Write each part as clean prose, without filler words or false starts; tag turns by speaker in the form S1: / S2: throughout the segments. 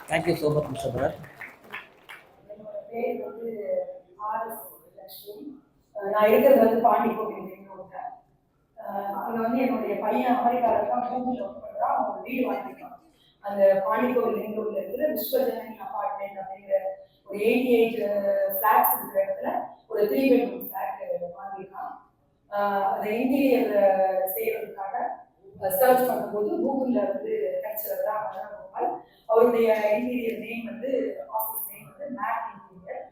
S1: Thank you so much, Mr. Bharat.
S2: நான் இருக்கிறது வந்து பாண்டிக்கோவில் பெங்களூர்ல. அங்கே வந்து என்னுடைய பையன் அமெரிக்காவில் தான் கூகுளில் ஒர்க் பண்ணுறான். அவங்க வீடு வாங்கியிருக்கான். அந்த பாண்டிக்கோவில் பெங்களூர்ல இருக்கிற விஸ்வஜனனி அபார்ட்மெண்ட் அப்படிங்கிற ஒரு 88 ஃபிளாட்ஸ் இருக்கிற இடத்துல ஒரு 3 bedroom ஃபிளாட் வாங்கியிருக்கான். அந்த இன்டீரியர் செய்யறதுக்காக சர்ச் பண்ணும்போது கூகுளில் வந்து கிடைச்சது தான் மதனகோபால். அவருடைய இன்டீரியர் நேம் வந்து ஆஃபீஸ் நேம் வந்து மேக் இன்டீரியர்.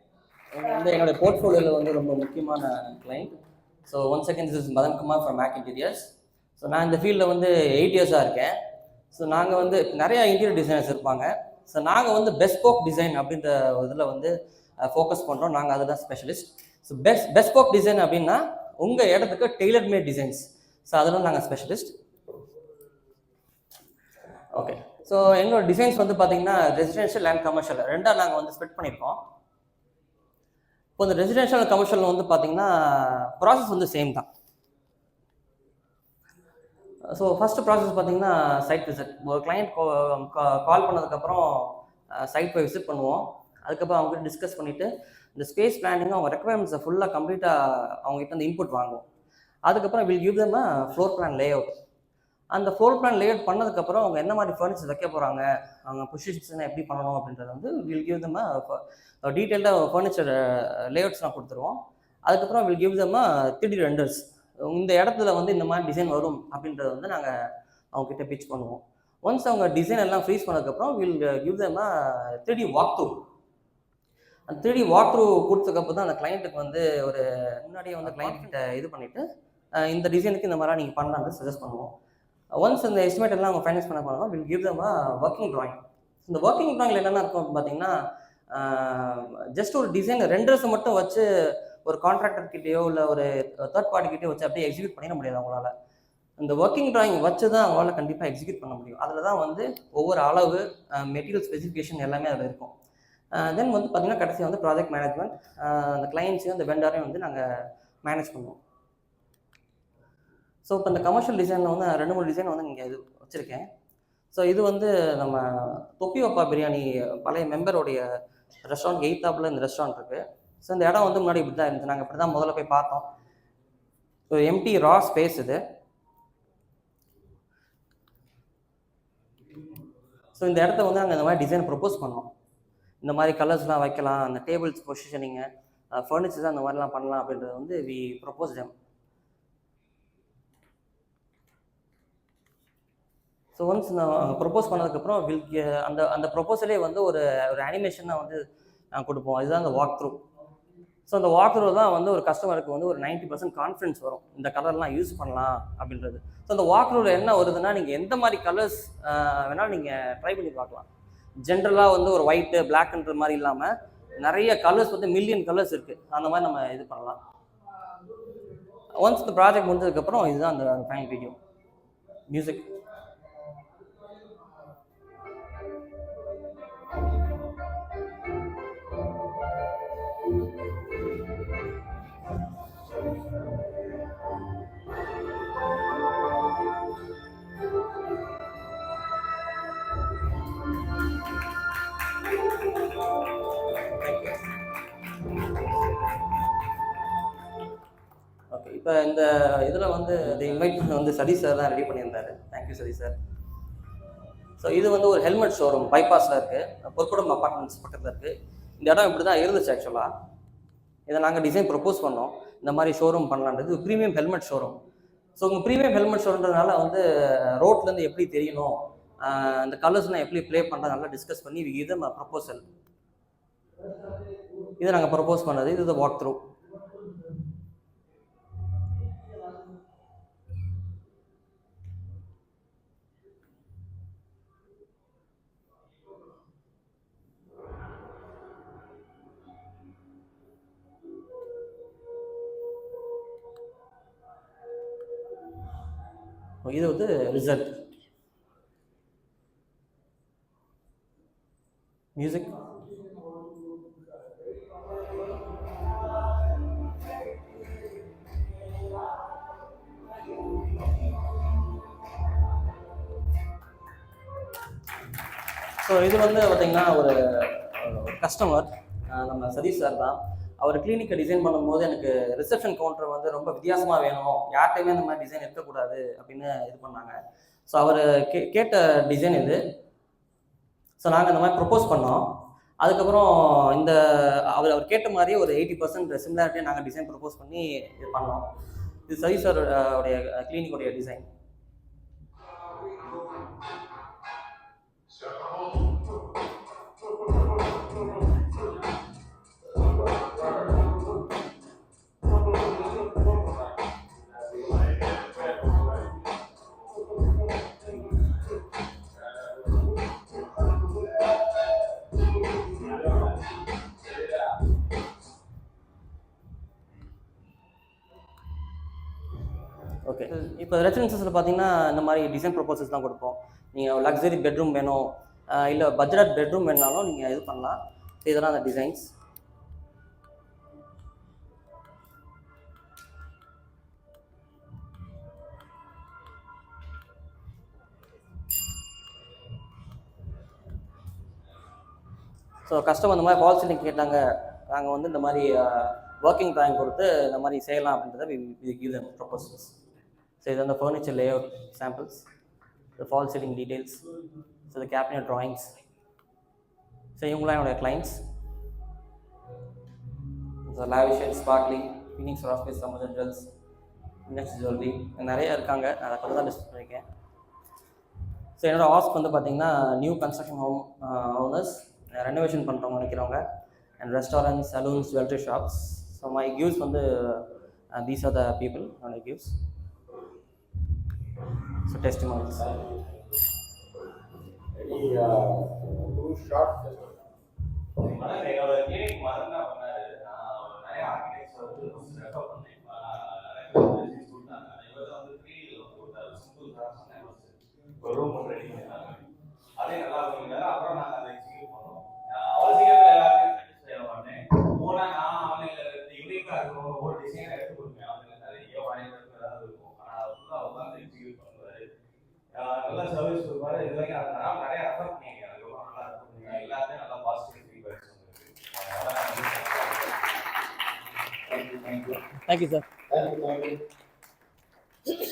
S1: வந்து என்னோட போர்ட்ஃபோலியோவில் வந்து ரொம்ப முக்கியமான client. So one second, this is Madan Kumar from Mac interiors. So நான் இந்த ஃபீல்டில் வந்து 8 years இருக்கேன். ஸோ நாங்கள் வந்து நிறையா இன்டீரியர் டிசைனர்ஸ் இருப்பாங்க. ஸோ நாங்கள் வந்து பெஸ்போக் டிசைன் அப்படின்ற இதில் வந்து ஃபோக்கஸ் பண்ணுறோம். நாங்கள் அதுதான் ஸ்பெஷலிஸ்ட். ஸோ பெஸ்போக் டிசைன் அப்படின்னா உங்கள் இடத்துக்கு டெய்லர் மேட் டிசைன்ஸ். ஸோ அதில் நாங்கள் ஸ்பெஷலிஸ்ட். ஓகே, ஸோ எங்களோட டிசைன்ஸ் வந்து பார்த்தீங்கன்னா ரெசிடென்ஷியல் அண்ட் கமர்ஷியல் ரெண்டாக நாங்கள் வந்து ஸ்ப்ளிட் பண்ணியிருக்கோம். இப்போ இந்த ரெசிடென்ஷியல் கமர்ஷியல் வந்து பார்த்தீங்கன்னா ப்ராசஸ் வந்து சேம் தான். ஸோ ஃபஸ்ட்டு ப்ராசஸ் பார்த்தீங்கன்னா சைட் விசிட். ஒரு கிளைண்ட் கால் பண்ணதுக்கப்புறம் சைட் போய் விசிட் பண்ணுவோம். அதுக்கப்புறம் அவங்ககிட்ட டிஸ்கஸ் பண்ணிவிட்டு இந்த ஸ்பேஸ் பிளானிங் அவங்க ரெக்குவயர்மெண்ட்ஸை ஃபுல்லாக கம்ப்ளீட்டாக அவங்ககிட்ட அந்த இன்புட் வாங்குவோம். அதுக்கப்புறம் will give them floor plan lay out. அந்த ஃப்ளோர் பிளான் லே அவுட் பண்ணதுக்கப்புறம் அவங்க என்ன மாதிரி ஃபர்னிச்சர் வைக்க போகிறாங்க, அவங்க பொசிஷன்ஸ் எப்படி பண்ணணும் அப்படின்றது வந்து வில் கிவ் தம் டீட்டெயில்டாக ஃபர்னிச்சர் லே அவுட்ஸ்லாம் கொடுத்துருவோம். அதுக்கப்புறம் will give them 3D renders. இந்த இடத்துல வந்து இந்த மாதிரி டிசைன் வரும் அப்படின்றத வந்து நாங்கள் அவங்ககிட்ட பிச் பண்ணுவோம். ஒன்ஸ் அவங்க டிசைன் எல்லாம் ஃப்ரீஸ் பண்ணதுக்கப்புறம் will give them 3D walk through. அந்த 3D வாக் த்ரூ கொடுத்ததுக்கப்புறம் தான் அந்த கிளைண்ட்டுக்கு வந்து ஒரு முன்னாடியே வந்து கிளைண்ட் கிட்ட இது பண்ணிவிட்டு இந்த டிசைனுக்கு இந்த மாதிரிலாம் நீங்கள் பண்ணலான்னு சஜஸ்ட் பண்ணுவோம். ஒன்ஸ் இந்த எஸ்டிமேட் எல்லாம் அவங்க ஃபைனல்ஸ் பண்ண போனோம், will give them working drawing. இந்த ஒர்க்கிங் ட்ராயிங்கில் என்னென்ன இருக்கும் அப்படின்னு பார்த்தீங்கன்னா ஜஸ்ட் ஒரு டிசைன் ரெண்டர்ஸை மட்டும் வச்சு ஒரு கான்ட்ராக்டர்கிட்டயோ இல்லை ஒரு தேர்ட் பார்ட்டிக்கிட்டயோ வச்சு அப்படியே எக்ஸிக்யூட் பண்ணிட முடியாது அவங்களால. இந்த ஒர்க்கிங் ட்ராயிங் வச்சு தான் அவங்களால கண்டிப்பாக எக்ஸிக்யூட் பண்ண முடியும். அதில் தான் வந்து ஒவ்வொரு அளவு மெட்டீரியல் ஸ்பெசிஃபிகேஷன் எல்லாமே அதில் இருக்கும். தென் வந்து பார்த்திங்கன்னா கடைசியாக வந்து ப்ராஜெக்ட் மேனேஜ்மெண்ட், அந்த கிளைண்ட்ஸையும் அந்த வெண்டாரையும் வந்து நாங்கள் மேனேஜ் பண்ணுவோம். ஸோ இப்போ இந்த கமர்ஷியல் டிசைனில் வந்து 2-3 டிசைன் வந்து இங்கே இது வச்சுருக்கேன். ஸோ இது வந்து நம்ம தொப்பி வப்பா பிரியாணி பழைய மெம்பருடைய ரெஸ்டாரண்ட் 8th இந்த ரெஸ்டாரண்ட் இருக்குது. ஸோ இந்த இடம் வந்து முன்னாடி இப்படி தான் இருந்துச்சு. நாங்கள் இப்படி தான் முதல்ல போய் பார்த்தோம். ஸோ எம்டி ரா ஸ்பேஸ் இது. ஸோ இந்த இடத்த வந்து நாங்கள் இந்த மாதிரி டிசைன் ப்ரொப்போஸ் பண்ணோம். இந்த மாதிரி கலர்ஸ்லாம் வைக்கலாம், அந்த டேபிள்ஸ் பொசிஷனிங்கு, ஃபர்னிச்சர்ஸ் அந்த மாதிரிலாம் பண்ணலாம் அப்படின்றது வந்து வி ப்ரொப்போஸ் டெம். ஸோ ஒன்ஸ் நான் ப்ரொப்போஸ் பண்ணதுக்கப்புறம் அந்த ப்ரொப்போசலே வந்து ஒரு அனிமேஷனாக வந்து கொடுப்போம். அதுதான் அந்த வாக் த்ரூ. ஸோ அந்த வாக் த்ரூ தான் வந்து ஒரு கஸ்டமருக்கு வந்து ஒரு 90% கான்ஃபிடன்ஸ் வரும், இந்த கலர்லாம் யூஸ் பண்ணலாம் அப்படின்றது. ஸோ அந்த வாக் த்ரூவில் என்ன வருதுன்னா, நீங்கள் எந்த மாதிரி கலர்ஸ் வேணாலும் நீங்கள் ட்ரை பண்ணி பார்க்கலாம். ஜென்ரலாக வந்து ஒரு ஒயிட்டு பிளாக்ன்ற மாதிரி இல்லாமல் நிறைய கலர்ஸ் வந்து மில்லியன் கலர்ஸ் இருக்குது. அந்த மாதிரி நம்ம இது பண்ணலாம். ஒன்ஸ் இந்த ப்ராஜெக்ட் முடிஞ்சதுக்கப்புறம் இதுதான் அந்த ஃபைனல் வீடியோ. மியூசிக். ஓகே, இப்போ இந்த இதில் வந்து இந்த இன்வைட் வந்து சதீஷ் சார் தான் ரெடி பண்ணியிருந்தாரு. Thank you Satish sir. ஸோ இது வந்து ஒரு ஹெல்மெட் ஷோரூம் பைபாஸில் இருக்குது, பொற்குடம் அப்பார்ட்மெண்ட்ஸ் பக்கத்தில் இருக்குது. இந்த இடம் இப்படி தான் இருந்துச்சு ஆக்சுவலாக. இதை நாங்கள் டிசைன் ப்ரொப்போஸ் பண்ணோம், இந்த மாதிரி ஷோரூம் பண்ணலான்றது. Premium helmet showroom. ஸோ உங்கள் ப்ரீமியம் ஹெல்மெட் ஷோரூம்ன்றதுனால வந்து ரோட்லேருந்து எப்படி தெரியணும், அந்த கலர்ஸ்லாம் எப்படி ப்ளே பண்ணுறது நல்லா டிஸ்கஸ் பண்ணி இது ப்ரொப்போசல். இதை நாங்கள் ப்ரொப்போஸ் பண்ணது. இது வாக் த்ரூ. இது வந்து ரிசல்ட். மியூசிக். ஸோ இது வந்து பார்த்தீங்கன்னா ஒரு கஸ்டமர் நம்ம சதீஷ் சார் தான். அவர் கிளினிக்கை டிசைன் பண்ணும்போது எனக்கு ரிசப்ஷன் கவுண்டர் வந்து ரொம்ப வித்தியாசமாக வேணும், யார்கிட்டையுமே இந்த மாதிரி டிசைன் இருக்கக்கூடாது அப்படின்னு இது பண்ணாங்க. ஸோ அவர் கேட்ட டிசைன் இது. ஸோ நாங்கள் இந்த மாதிரி ப்ரொப்போஸ் பண்ணோம். அதுக்கப்புறம் இந்த அவர் கேட்ட மாதிரியே ஒரு 80% சிமிலாரிட்டியை நாங்கள் டிசைன் ப்ரொப்போஸ் பண்ணி இது பண்ணோம். இது சதீஷ் சார் உடைய கிளினிக்குடைய டிசைன். ஓகே, இப்போ ரெசிடென்சஸில் பார்த்தீங்கன்னா இந்த மாதிரி டிசைன் ப்ரொபோசல்ஸ் தான் கொடுப்போம். நீங்கள் லக்ஸரி பெட்ரூம் வேணும், இல்லை பட்ஜெட் பெட்ரூம் வேணாலும் நீங்கள் இது பண்ணலாம். இதெல்லாம் அந்த டிசைன்ஸ். ஸோ கஸ்டமர் இந்த மாதிரி ஃபால் சீலிங் கேட்டாங்க, நாங்கள் வந்து இந்த மாதிரி ஒர்க்கிங் ட்ராயிங் கொடுத்து இந்த மாதிரி செய்யலாம் அப்படின்றத give them proposals. ஸோ இது அந்த furniture layout samples, the fall ceiling details, so the cabinet drawings. So இவங்களாம் என்னோட clients. So lavish and sparkly, Phoenix Rock Space, Amazon Jewels, Next Jewelry, நிறைய இருக்காங்க. அதை கொஞ்சம் தான் லிஸ்ட் பண்ணியிருக்கேன். ஸோ என்னோட ஆஸ்க் வந்து பார்த்தீங்கன்னா new construction home owners, renovation பண்ணுறவங்க நினைக்கிறவங்க, and restaurants, salons, jewellery shops. So my gives வந்து these are the people my gives. So testimonials.
S3: என்னோட கிளினிக் மறந்தா பண்ணாரு. நான் நிறைய ஆர்கிடெக்ட்ஸ் வந்து ரெஃபர் பண்ணேன். இவர் வந்து 3D கொடுத்தாரு. சிம்பிள் தான் சொன்னேன். ஒரு ரூம் ஒன்று ரெடி பண்ணாங்க. அதே நல்லா பண்ணிருந்தாரு. அப்புறம் நாங்கள் அதை எக்ஸிக்யூட் பண்ணோம். அவ்வளோ சீக்கிரத்தில் எல்லாத்தையும் சாட்டிஸ்ஃபை பண்ணேன். போனால் நான் அவனுக்கு யூனிக்காக இருக்கணும், ஒரு டிசைனை எடுத்து கொடுப்பேன். அவனுக்கு நிறைய வாய்ப்பு ஏதாவது இருக்கும். ஆனால் ஃபுல்லாக உட்காந்து எக்ஸிக்யூட் பண்ணுவார். நல்லா சர்வீஸ் கொடுப்பாரு. இது வரைக்கும் அதை நான் நிறைய ரெஃபர் பண்ணியிருக்கேன். அதுக்கப்புறம் நல்லா ரெஃபர் பண்ணியிருக்கேன். எல்லாத்தையும் நல்லா பாசிட்டிவ் ஃபீட்பேக்ஸ் வந்துருக்கு.
S1: Thank you sir.
S3: Thank you.